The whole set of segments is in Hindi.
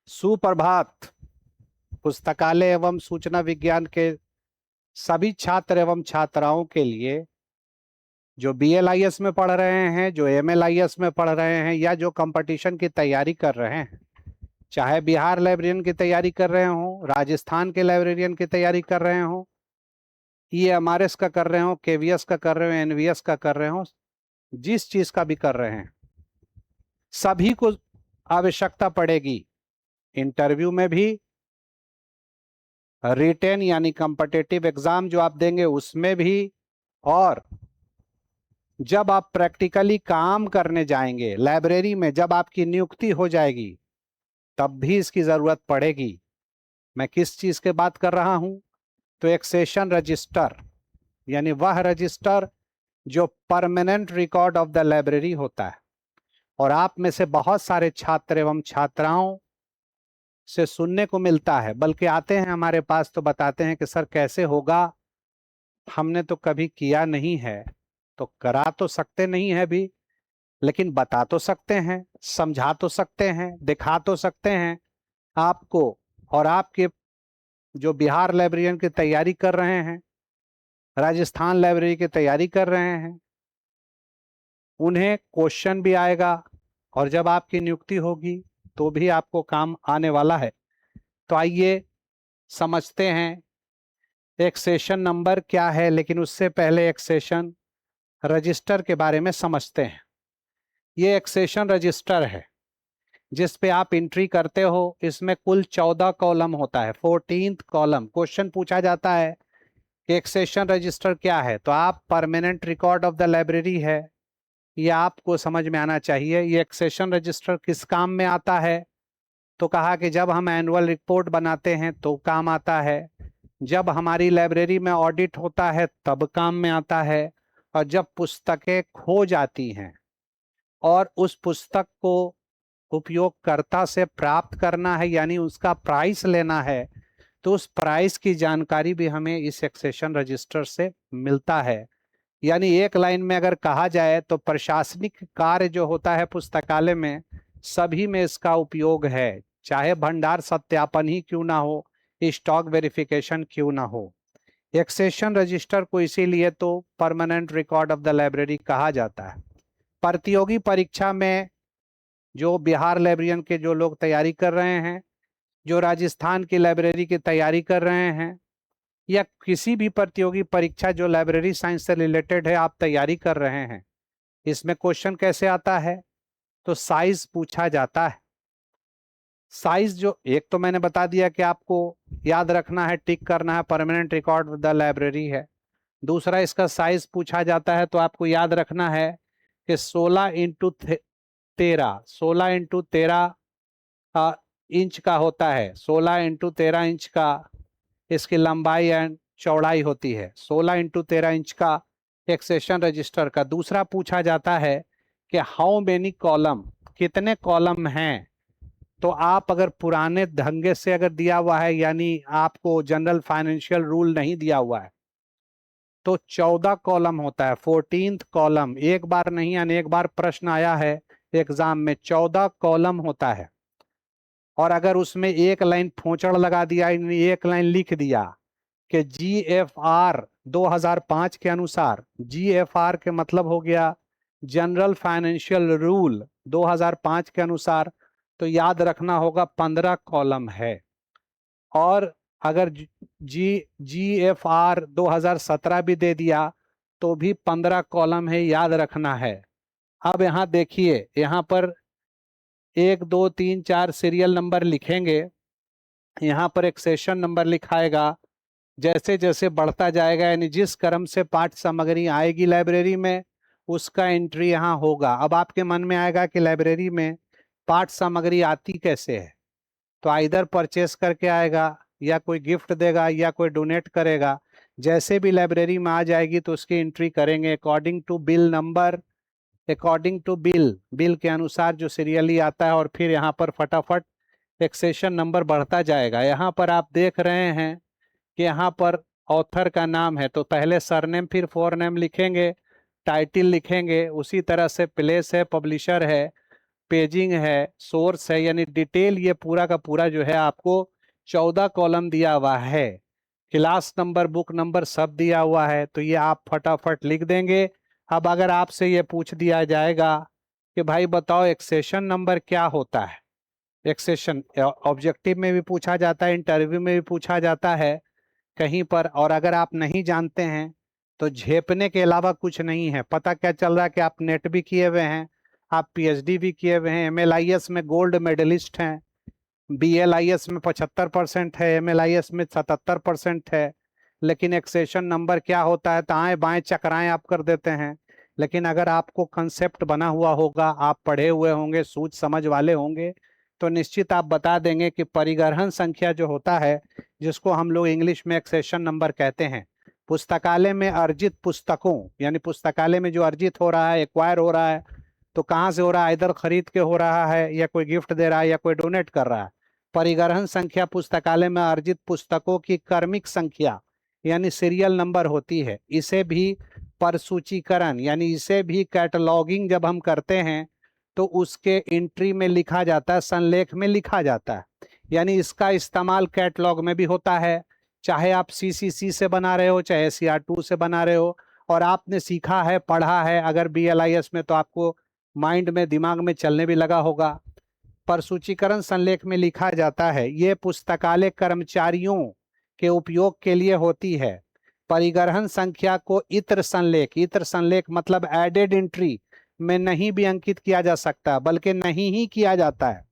सुप्रभात। पुस्तकालय एवं सूचना विज्ञान के सभी छात्र एवं छात्राओं के लिए जो BLIS में पढ़ रहे हैं, जो MLIS में पढ़ रहे हैं या जो कंपटीशन की तैयारी कर रहे हैं, चाहे बिहार लाइब्रेरियन की तैयारी कर रहे हो, राजस्थान के लाइब्रेरियन की तैयारी कर रहे हो, EMRS का कर रहे हो, KVS का कर रहे हो, NVS का कर रहे हो, जिस चीज का भी कर रहे हैं, सभी को आवश्यकता पड़ेगी इंटरव्यू में भी, रिटेन यानी कॉम्पिटिटिव एग्जाम जो आप देंगे उसमें भी, और जब आप प्रैक्टिकली काम करने जाएंगे लाइब्रेरी में, जब आपकी नियुक्ति हो जाएगी तब भी इसकी जरूरत पड़ेगी। मैं किस चीज के बात कर रहा हूं? तो एक सेशन रजिस्टर यानी वह रजिस्टर जो permanent record of the library होता है। और आप में से बहुत सारे छात्र एवं छात्राओं से सुनने को मिलता है, बल्कि आते हैं हमारे पास तो बताते हैं कि सर कैसे होगा, हमने तो कभी किया नहीं है। तो करा तो सकते नहीं है भी, लेकिन बता तो सकते हैं, समझा तो सकते हैं, दिखा तो सकते हैं आपको। और आपके जो बिहार लाइब्रेरियन की तैयारी कर रहे हैं, राजस्थान लाइब्रेरी की तैयारी कर रहे हैं, उन्हें क्वेश्चन भी आएगा और जब आपकी नियुक्ति होगी तो भी आपको काम आने वाला है। तो आइए समझते हैं एक सेशन नंबर क्या है, लेकिन उससे पहले एक सेशन रजिस्टर के बारे में समझते हैं। ये एक सेशन रजिस्टर है जिस पे आप एंट्री करते हो। इसमें कुल 14 कॉलम होता है, 14th कॉलम। क्वेश्चन पूछा जाता है कि एक सेशन रजिस्टर क्या है, तो आप permanent record of the library है, ये आपको समझ में आना चाहिए। ये एक सेशन रजिस्टर किस काम में आता है? तो कहा कि जब हम एनुअल रिपोर्ट बनाते हैं तो काम आता है, जब हमारी लाइब्रेरी में ऑडिट होता है तब काम में आता है, और जब पुस्तकें खो जाती हैं और उस पुस्तक को उपयोगकर्ता से प्राप्त करना है यानी उसका प्राइस लेना है, तो उस प्राइस की जानकारी भी हमें इस एक्सेशन रजिस्टर से मिलता है। यानी एक लाइन में अगर कहा जाए तो प्रशासनिक कार्य जो होता है पुस्तकालय में, सभी में इसका उपयोग है, चाहे भंडार सत्यापन ही क्यों ना हो, स्टॉक वेरिफिकेशन क्यों ना हो। एक्सेशन रजिस्टर को इसीलिए तो permanent record of the library कहा जाता है। प्रतियोगी परीक्षा में जो बिहार लाइब्रेरियन के जो लोग तैयारी कर रहे हैं, जो राजस्थान की लाइब्रेरी की तैयारी कर रहे हैं, या किसी भी प्रतियोगी परीक्षा जो लाइब्रेरी साइंस से रिलेटेड है आप तैयारी कर रहे हैं, इसमें क्वेश्चन कैसे आता है? तो साइज पूछा जाता है। साइज जो एक तो मैंने बता दिया कि आपको याद रखना है, टिक करना है, परमानेंट रिकॉर्ड द लाइब्रेरी है। दूसरा इसका साइज पूछा जाता है तो आपको याद रखना है कि 16x13, 16x13 इंच का होता है। 16x13 इंच का इसकी लंबाई एंड चौड़ाई होती है, 16x13 इंच का एक सेशन रजिस्टर का। दूसरा पूछा जाता है कि हाउ मेनी कॉलम, कितने कॉलम हैं। तो आप अगर पुराने ढंगे से अगर दिया हुआ है, यानी आपको जनरल फाइनेंशियल रूल नहीं दिया हुआ है, तो 14 कॉलम होता है, 14th कॉलम। एक बार नहीं, अनेक बार प्रश्न आया है एग्जाम में, 14 कॉलम होता है। और अगर उसमें एक लाइन फोचड़ लगा दिया, एक लाइन लिख दिया कि GFR 2005 के अनुसार, GFR के मतलब हो गया जनरल फाइनेंशियल रूल 2005 के अनुसार, तो याद रखना होगा 15 कॉलम है। और अगर GFR 2017 भी दे दिया तो भी 15 कॉलम है, याद रखना है। अब यहाँ देखिए, यहाँ पर 1 2 3 4 सीरियल नंबर लिखेंगे, यहाँ पर एक सेशन नंबर लिखाएगा। जैसे जैसे बढ़ता जाएगा, यानी जिस क्रम से पाठ्य सामग्री आएगी लाइब्रेरी में, उसका एंट्री यहाँ होगा। अब आपके मन में आएगा कि लाइब्रेरी में पाठ्य सामग्री आती कैसे है? तो आइदर परचेस करके आएगा, या कोई गिफ्ट देगा, या कोई डोनेट करेगा। जैसे भी लाइब्रेरी में आ जाएगी तो उसकी एंट्री करेंगे according to bill number, according to bill के अनुसार जो सीरियली आता है। और फिर यहाँ पर फटाफट एक सेशन नंबर बढ़ता जाएगा। यहाँ पर आप देख रहे हैं कि यहाँ पर ऑथर का नाम है, तो पहले सरनेम फिर फोरनेम लिखेंगे, टाइटल लिखेंगे। उसी तरह से प्लेस है, पब्लिशर है, पेजिंग है, सोर्स है, यानी डिटेल ये पूरा का पूरा जो है आपको 14 कॉलम दिया हुआ है, क्लास नंबर, बुक नंबर सब दिया हुआ है। तो ये आप फटाफट लिख देंगे। अब अगर आपसे ये पूछ दिया जाएगा कि भाई बताओ एक्सेशन नंबर क्या होता है, एक्सेशन ऑब्जेक्टिव में भी पूछा जाता है, इंटरव्यू में भी पूछा जाता है कहीं पर, और अगर आप नहीं जानते हैं तो झेपने के अलावा कुछ नहीं है। पता क्या चल रहा है कि आप नेट भी किए हुए हैं, आप पीएचडी भी किए हुए हैं, एमएलआईएस में गोल्ड मेडलिस्ट हैं, बीएलआईएस में 75% है, एमएलआईएस में 77% है, लेकिन एक्सेशन नंबर क्या होता है दाएं बाएं चकराएं आप कर देते हैं। लेकिन अगर आपको कंसेप्ट बना हुआ होगा, आप पढ़े हुए होंगे, सूझ समझ वाले होंगे, तो निश्चित आप बता देंगे कि परिग्रहण संख्या जो होता है, जिसको हम लोग इंग्लिश में एक्सेशन नंबर कहते हैं, पुस्तकालय में अर्जित पुस्तकों, यानी पुस्तकालय में जो अर्जित हो रहा है, एक्वायर हो रहा है, तो कहाँ से हो रहा है, इधर खरीद के हो रहा है, या कोई गिफ्ट दे रहा है, या कोई डोनेट कर रहा है। परिग्रहण संख्या पुस्तकालय में अर्जित पुस्तकों की क्रमिक संख्या यानी सीरियल नंबर होती है। इसे भी परसूचीकरण यानी इसे भी कैटलॉगिंग जब हम करते हैं तो उसके एंट्री में लिखा जाता है, संलेख में लिखा जाता है। यानी इसका इस्तेमाल कैटलॉग में भी होता है, चाहे आप सीसीसी से बना रहे हो, चाहे SCR2 से बना रहे हो, और आपने सीखा है, पढ़ा है अगर BLIS में, तो आपको माइंड में, दिमाग में चलने भी लगा होगा। प्रसूचीकरण संलेख में लिखा जाता है, ये पुस्तकालय कर्मचारियों के उपयोग के लिए होती है। परिग्रहण संख्या को इत्र संलेख, इत्र संलेख मतलब एडेड एंट्री में नहीं भी अंकित किया जा सकता, बल्कि नहीं ही किया जाता है।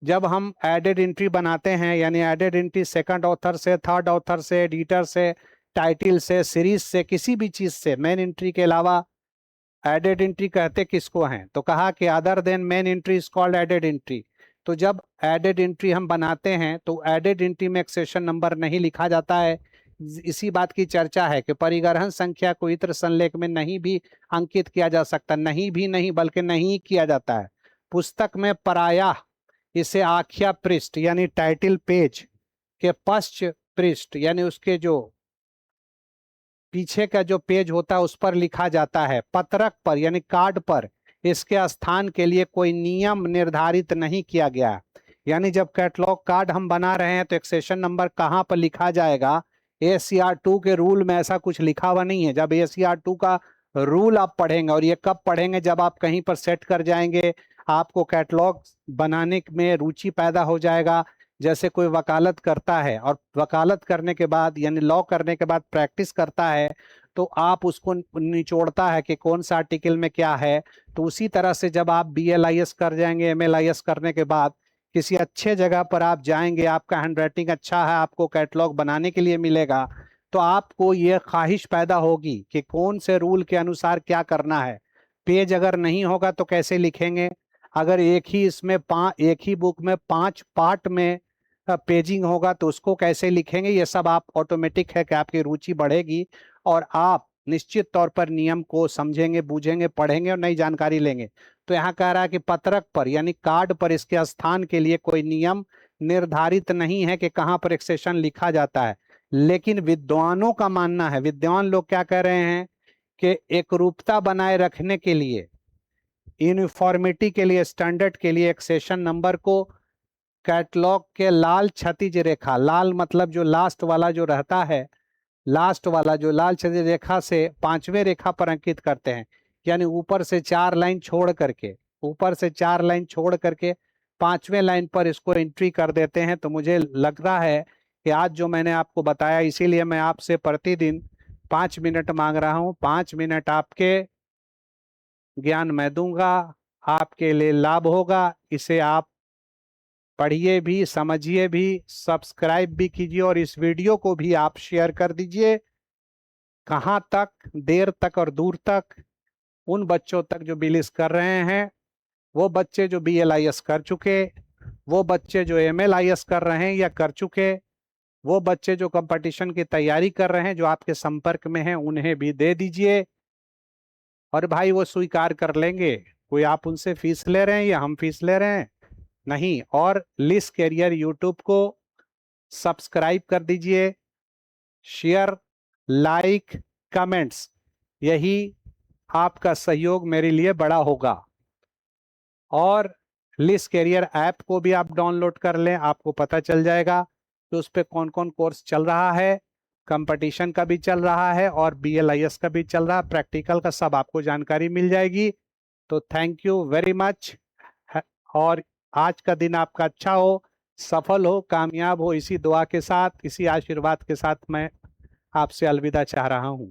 जब हम एडेड एंट्री बनाते हैं, यानी एडेड एंट्री सेकंड ऑथर से, थर्ड ऑथर से, एडिटर से, टाइटिल से, सीरीज से, किसी भी चीज से, मेन एंट्री के अलावा एडेड एंट्री कहते किसको हैं, तो कहा कि other than main entry is called added entry. तो जब एडेड एंट्री हम बनाते हैं तो एडेड एंट्री में एक्सेशन नंबर नहीं लिखा जाता है। इसी बात की चर्चा है कि परिग्रहण संख्या को इत्र संलेख में नहीं भी अंकित किया जा सकता, नहीं भी नहीं बल्कि नहीं किया जाता है। पुस्तक में प्रायः इसे आख्या पृष्ठ यानी टाइटल पेज के पश्च पृष्ठ यानी उसके जो पीछे का जो पेज होता है उस पर लिखा जाता है। पत्रक पर यानी कार्ड पर इसके स्थान के लिए कोई नियम निर्धारित नहीं किया गया। यानी जब कैटलॉग कार्ड हम बना रहे हैं तो एक्सेशन नंबर कहाँ पर लिखा जाएगा, ACR2 के रूल में ऐसा कुछ लिखा हुआ नहीं है। जब ACR2 का रूल आप पढ़ेंगे, और ये कब पढ़ेंगे, जब आप कहीं पर सेट कर जाएंगे, आपको कैटलॉग बनाने में रुचि पैदा हो जाएगा। जैसे कोई वकालत करता है और वकालत करने के बाद यानी लॉ करने के बाद प्रैक्टिस करता है, तो आप उसको निचोड़ता है कि कौन सा आर्टिकल में क्या है। तो उसी तरह से जब आप BLIS कर जाएंगे, MLIS करने के बाद किसी अच्छे जगह पर आप जाएंगे, आपका हैंडराइटिंग अच्छा है, आपको कैटलॉग बनाने के लिए मिलेगा, तो आपको ये ख्वाहिश पैदा होगी कि कौन से रूल के अनुसार क्या करना है। पेज अगर नहीं होगा तो कैसे लिखेंगे, अगर एक ही इसमें एक ही बुक में 5 पार्ट में पेजिंग होगा तो उसको कैसे लिखेंगे। ये सब आप ऑटोमेटिक है कि आपकी रुचि बढ़ेगी और आप निश्चित तौर पर नियम को समझेंगे, बूझेंगे, पढ़ेंगे और नई जानकारी लेंगे। तो यहाँ कह रहा है कि पत्रक पर यानी कार्ड पर इसके स्थान के लिए कोई नियम निर्धारित नहीं है कि कहाँ पर एक्सेशन लिखा जाता है। लेकिन विद्वानों का मानना है, विद्वान लोग क्या कह रहे हैं कि एकरूपता बनाए रखने के लिए, यूनिफॉर्मिटी के लिए, स्टैंडर्ड के लिए एक्सेशन नंबर को कैटलॉग के लाल क्षैतिज रेखा, लाल मतलब जो लास्ट वाला जो रहता है, लास्ट वाला जो लाल क्षैतिज रेखा से 5वें रेखा पर अंकित करते हैं। यानी ऊपर से 4 लाइन छोड़ करके, ऊपर से 4 लाइन छोड़ करके 5वें लाइन पर इसको एंट्री कर देते हैं। तो मुझे लग रहा है कि आज जो मैंने आपको बताया, इसीलिए मैं आपसे प्रतिदिन 5 मिनट मांग रहा हूं। 5 मिनट आपके ज्ञान मैं दूंगा, आपके लिए लाभ होगा। इसे आप पढ़िए भी, समझिए भी, सब्सक्राइब भी कीजिए और इस वीडियो को भी आप शेयर कर दीजिए। कहाँ तक, देर तक और दूर तक, उन बच्चों तक जो बिलिस कर रहे हैं, वो बच्चे जो BLIS कर चुके, वो बच्चे जो MLIS कर रहे हैं या कर चुके, वो बच्चे जो कंपटीशन की तैयारी कर रहे हैं, जो आपके संपर्क में हैं, उन्हें भी दे दीजिए। और भाई वो स्वीकार कर लेंगे। कोई आप उनसे फीस ले रहे हैं या हम फीस ले रहे हैं? नहीं। और लिस कैरियर यूट्यूब को सब्सक्राइब कर दीजिए, शेयर, लाइक, कमेंट्स, यही आपका सहयोग मेरे लिए बड़ा होगा। और लिस कैरियर ऐप को भी आप डाउनलोड कर लें, आपको पता चल जाएगा कि उस पर कौन कौन कोर्स चल रहा है, कंपटीशन का भी चल रहा है और BLIS का भी चल रहा है, प्रैक्टिकल का सब आपको जानकारी मिल जाएगी। तो थैंक यू वेरी मच, और आज का दिन आपका अच्छा हो, सफल हो, कामयाब हो, इसी दुआ के साथ, इसी आशीर्वाद के साथ मैं आपसे अलविदा चाह रहा हूं।